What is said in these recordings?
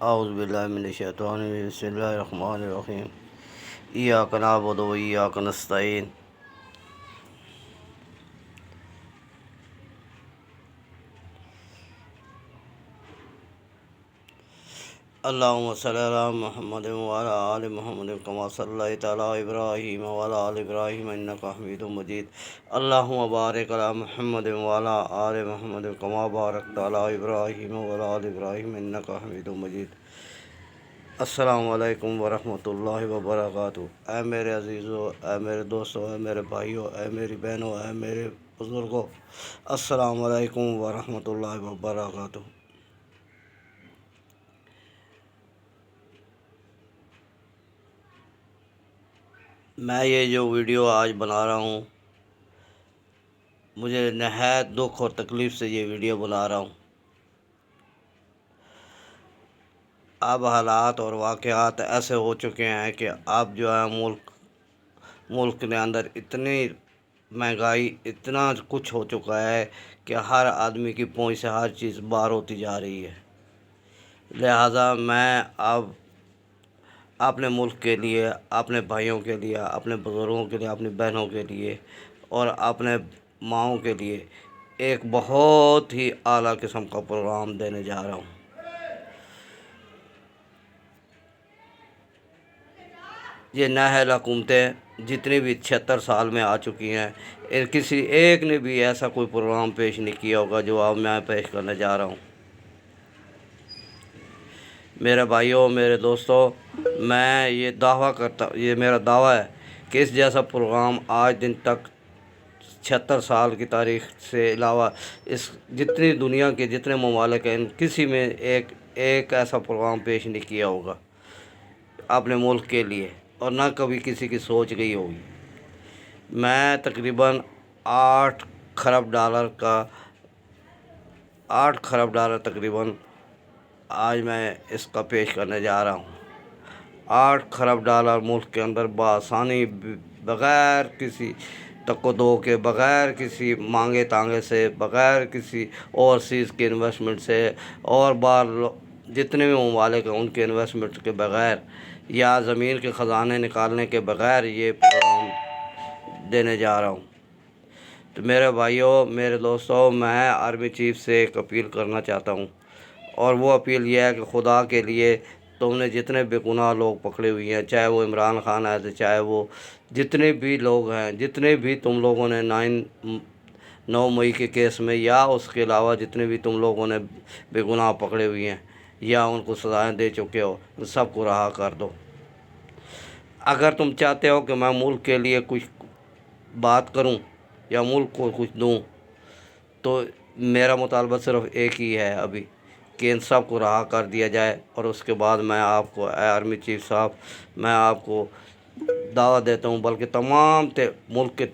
اعوذ باللہ من الشیطان الرجیم بسم اللہ الرحمن الرحیم ایاک نعبد و ایاک نستعین اللہم صلی علی محمد وعلی آل محمد کما صلیت علی ابراہیم وعلی آل ابراہیم انک حمید مجید اللہم بارک علی محمد وعلی آل محمد کما بارکت علی ابراہیم وعلی آل ابراہیم انک حمید مجید۔ السلام علیکم ورحمۃ اللہ وبرکاتہ۔ اے میرے عزیزو، اے میرے دوستو، اے میرے بھائیو، اے میری بہنوں، اے میرے بزرگوں، السلام علیکم ورحمۃ اللہ وبرکاتہ۔ میں یہ جو ویڈیو آج بنا رہا ہوں، مجھے نہایت دکھ اور تکلیف سے یہ ویڈیو بنا رہا ہوں۔ اب حالات اور واقعات ایسے ہو چکے ہیں کہ اب جو ہے ملک کے اندر اتنی مہنگائی، اتنا کچھ ہو چکا ہے کہ ہر آدمی کی پہنچ سے ہر چیز باہر ہوتی جا رہی ہے۔ لہٰذا میں اب اپنے ملک کے لیے، اپنے بھائیوں کے لیے، اپنے بزرگوں کے لیے، اپنی بہنوں کے لیے اور اپنے ماؤں کے لیے ایک بہت ہی اعلیٰ قسم کا پروگرام دینے جا رہا ہوں۔ یہ نااہل حکومتیں جتنی بھی 76 سال میں آ چکی ہیں، کسی ایک نے بھی ایسا کوئی پروگرام پیش نہیں کیا ہوگا جو اب میں پیش کرنے جا رہا ہوں۔ میرے بھائیوں، میرے دوستوں، میں یہ یہ میرا دعویٰ ہے کہ اس جیسا پروگرام آج دن تک 76 سال کی تاریخ سے علاوہ جتنی دنیا کے جتنے ممالک ہیں، کسی میں ایک ایسا پروگرام پیش نہیں کیا ہوگا اپنے ملک کے لیے، اور نہ کبھی کسی کی سوچ گئی ہوگی۔ میں تقریباً 8 خرب ڈالر تقریباً آج میں اس کا پیش کرنے جا رہا ہوں۔ 8 خرب ڈالر ملک کے اندر بآسانی، بغیر کسی تک و دو کے، بغیر کسی مانگے تانگے سے، بغیر کسی اوورسیز کے انویسٹمنٹ سے، اور جتنے بھی ممالک ہیں ان کے انویسٹمنٹ کے بغیر یا زمین کے خزانے نکالنے کے بغیر یہ پروگرام دینے جا رہا ہوں۔ تو میرے بھائیوں، میرے دوستوں، میں آرمی چیف سے ایک اپیل کرنا چاہتا ہوں، اور وہ اپیل یہ ہے کہ خدا کے لیے تم نے جتنے بے گناہ لوگ پکڑے ہوئی ہیں، چاہے وہ عمران خان ہے، چاہے وہ جتنے بھی لوگ ہیں، جتنے بھی تم لوگوں نے 9 مئی کے کیس میں، یا اس کے علاوہ جتنے بھی تم لوگوں نے بے گناہ پکڑے ہوئی ہیں یا ان کو سزائیں دے چکے ہو، ان سب کو رہا کر دو۔ اگر تم چاہتے ہو کہ میں ملک کے لیے کچھ بات کروں یا ملک کو کچھ دوں، تو میرا مطالبہ صرف ایک ہی ہے ابھی، کہ ان سب کو رہا کر دیا جائے، اور اس کے بعد میں آپ کو، اے آرمی چیف صاحب، میں آپ کو دعوت دیتا ہوں، بلکہ تمام ملک کے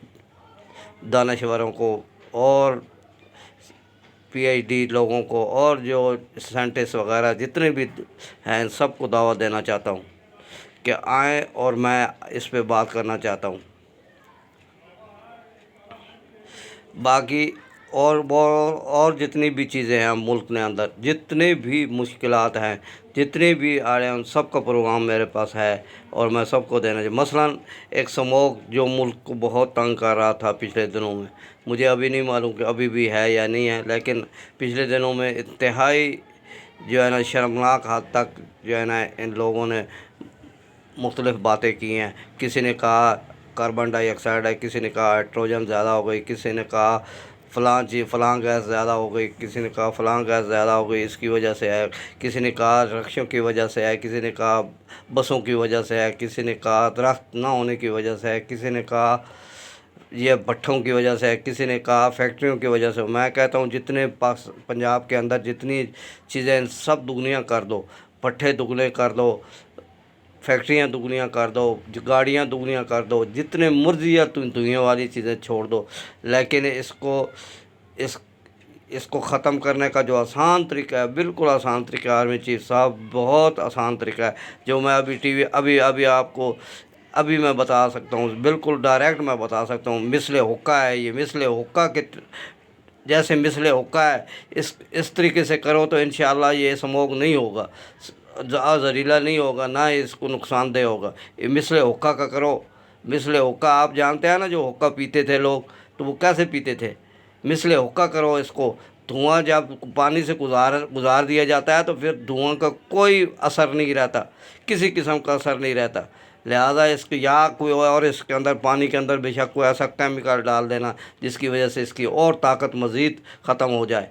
دانشوروں کو اور پی ایچ ڈی لوگوں کو اور جو سائنٹسٹ وغیرہ جتنے بھی ہیں، ان سب کو دعوت دینا چاہتا ہوں کہ آئیں، اور میں اس پہ بات کرنا چاہتا ہوں۔ باقی اور جتنی بھی چیزیں ہیں ملک نے اندر، جتنے بھی مشکلات ہیں، جتنے بھی آ رہے ہیں، ان سب کا پروگرام میرے پاس ہے، اور میں سب کو دینا چاہتا ہوں۔ مثلاً ایک سموگ جو ملک کو بہت تنگ کر رہا تھا پچھلے دنوں میں، مجھے ابھی نہیں معلوم کہ ابھی بھی ہے یا نہیں ہے، لیکن پچھلے دنوں میں انتہائی جو ہے نا شرمناک حد تک جو ہے نا ان لوگوں نے مختلف باتیں کی ہیں۔ کسی نے کہا کاربن ڈائی آکسائڈ ہے، کسی نے کہا ہائیڈروجن زیادہ ہو گئی، کسی نے کہا فلاں گیس زیادہ ہو گئی، کسی نے کہا فلاں گیس زیادہ ہو گئی اس کی وجہ سے ہے، کسی نے کہا رکشوں کی وجہ سے ہے، کسی نے کہا بسوں کی وجہ سے ہے، کسی نے کہا درخت نہ ہونے کی وجہ سے ہے، کسی نے کہا یہ بھٹھوں کی وجہ سے ہے، کسی نے کہا فیکٹریوں کی وجہ سے۔ میں کہتا ہوں جتنے پنجاب کے اندر جتنی چیزیں سب دگنیاں کر دو، بھٹھے دگنے کر دو، فیکٹریاں دگنیاں کر دو، گاڑیاں دگنیاں کر دو، جتنے مرضی یا دنیا والی چیزیں چھوڑ دو، لیکن اس کو ختم کرنے کا جو آسان طریقہ ہے، بالکل آسان طریقہ ہے آرمی چیف صاحب، بہت آسان طریقہ ہے، جو میں ابھی آپ کو میں بتا سکتا ہوں، بالکل ڈائریکٹ میں بتا سکتا ہوں۔ مثل حقہ ہے یہ، مثل حقہ کے جیسے مثل حقہ ہے، اس طریقے سے کرو تو انشاءاللہ یہ سموگ نہیں ہوگا۔ زہریلا نہیں ہوگا، نہ اس کو نقصان دہ ہوگا۔ یہ مثل حقہ کا کرو، مثل حقہ آپ جانتے ہیں نا، جو حقہ پیتے تھے لوگ تو وہ کیسے پیتے تھے؟ مثل حقہ کرو اس کو۔ دھواں جب پانی سے گزار دیا جاتا ہے تو پھر دھواں کا کوئی اثر نہیں رہتا، کسی قسم کا اثر نہیں رہتا۔ لہذا اس کی یا کوئی اور اس کے اندر پانی کے اندر بے شک کوئی ایسا کیمیکل ڈال دینا جس کی وجہ سے اس کی اور طاقت مزید ختم ہو جائے،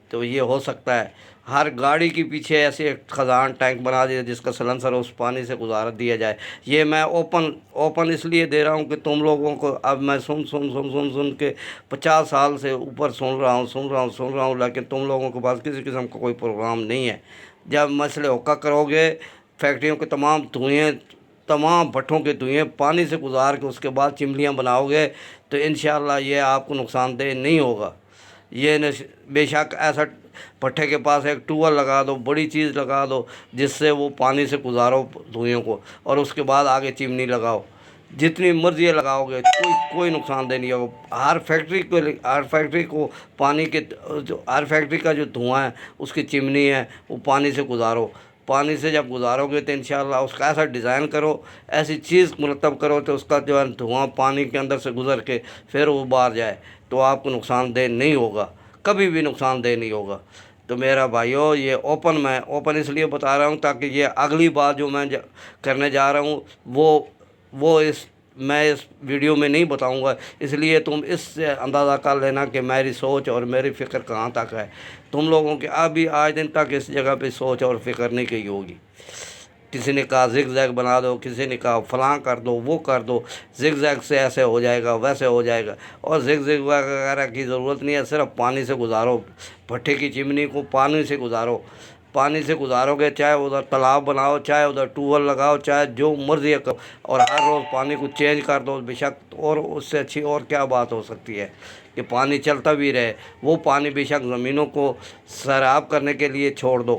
تو یہ ہو سکتا ہے۔ ہر گاڑی کے پیچھے ایسے ایک خزان ٹینک بنا دیا جس کا سلنسر اس پانی سے گزار دیا جائے۔ یہ میں اوپن اس لیے دے رہا ہوں کہ تم لوگوں کو اب میں سن کے 50 سال سے اوپر سن رہا ہوں، لیکن تم لوگوں کے پاس کسی قسم کا کوئی پروگرام نہیں ہے۔ جب مسئلے حقہ کرو گے، فیکٹریوں کے تمام بھٹوں کے دھوئیں پانی سے گزار کے اس کے بعد چمنیاں بناؤ گے تو انشاءاللہ یہ آپ کو نقصان دہ نہیں ہوگا۔ یہ بے شک ایسا پٹھے کے پاس ایک ٹوول لگا دو، بڑی چیز لگا دو جس سے وہ پانی سے گزارو دھوئیں کو، اور اس کے بعد آگے چمنی لگاؤ، جتنی مرضی لگاؤ گے کوئی نقصان دہ نہیں ہوگا۔ ہر فیکٹری کو پانی کے ہر فیکٹری کا جو دھواں ہے اس کی چمنی ہے، وہ پانی سے گزارو۔ پانی سے جب گزارو گے تو انشاءاللہ اس کا ایسا ڈیزائن کرو، ایسی چیز مرتب کرو تو اس کا جو ہے دھواں پانی کے اندر سے گزر کے پھر وہ باہر جائے تو آپ کو نقصان دہ نہیں ہوگا، کبھی بھی نقصان دہ نہیں ہوگا۔ تو میرا بھائیو، یہ میں اوپن اس لیے بتا رہا ہوں تاکہ یہ اگلی بات جو میں کرنے جا رہا ہوں وہ میں اس ویڈیو میں نہیں بتاؤں گا، اس لیے تم اس سے اندازہ کر لینا کہ میری سوچ اور میری فکر کہاں تک ہے۔ تم لوگوں کے ابھی آج دن تک اس جگہ پہ سوچ اور فکر نہیں کی ہوگی۔ کسی نے کہا زگ زیگ بنا دو، کسی نے کہا فلاں کر دو، وہ کر دو، زگ زیگ سے ایسے ہو جائے گا، ویسے ہو جائے گا، اور زگ زیگ وغیرہ کی ضرورت نہیں ہے، صرف پانی سے گزارو۔ بھٹے کی چمنی کو پانی سے گزارو، پانی سے گزارو گے، چاہے ادھر تالاب بناؤ، چاہے ادھر ٹوول لگاؤ، چاہے جو مرضی کرو، اور ہر روز پانی کو چینج کر دو بے شک، اور اس سے اچھی اور کیا بات ہو سکتی ہے کہ پانی چلتا بھی رہے۔ وہ پانی بے شک زمینوں کو سیراب کرنے کے لیے چھوڑ دو،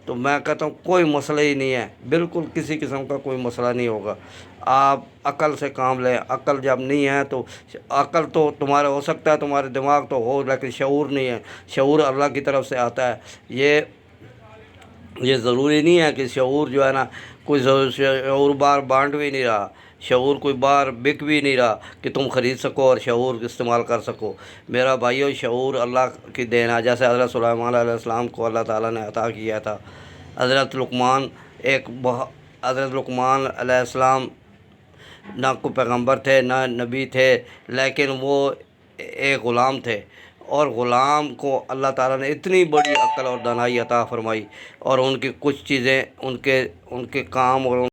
تو میں کہتا ہوں کوئی مسئلہ ہی نہیں ہے، بالکل کسی قسم کا کوئی مسئلہ نہیں ہوگا۔ آپ عقل سے کام لیں، عقل جب نہیں ہے تو عقل تو تمہارا ہو سکتا ہے، تمہارے دماغ تو ہو، لیکن شعور نہیں ہے۔ شعور اللہ کی طرف سے آتا ہے۔ یہ ضروری نہیں ہے کہ شعور جو ہے نا، کوئی شعور بار بانٹ بھی نہیں رہا، شعور کوئی بار بک بھی نہیں رہا کہ تم خرید سکو اور شعور استعمال کر سکو۔ میرا بھائیو، شعور اللہ کی دین ہے، جیسے حضرت سلیمان علیہ السلام کو اللہ تعالیٰ نے عطا کیا تھا۔ حضرت لقمان علیہ السلام نہ کوئی پیغمبر تھے، نہ نبی تھے، لیکن وہ ایک غلام تھے، اور غلام کو اللہ تعالیٰ نے اتنی بڑی عقل اور دانائی عطا فرمائی، اور ان کی کچھ چیزیں ان کے کام اور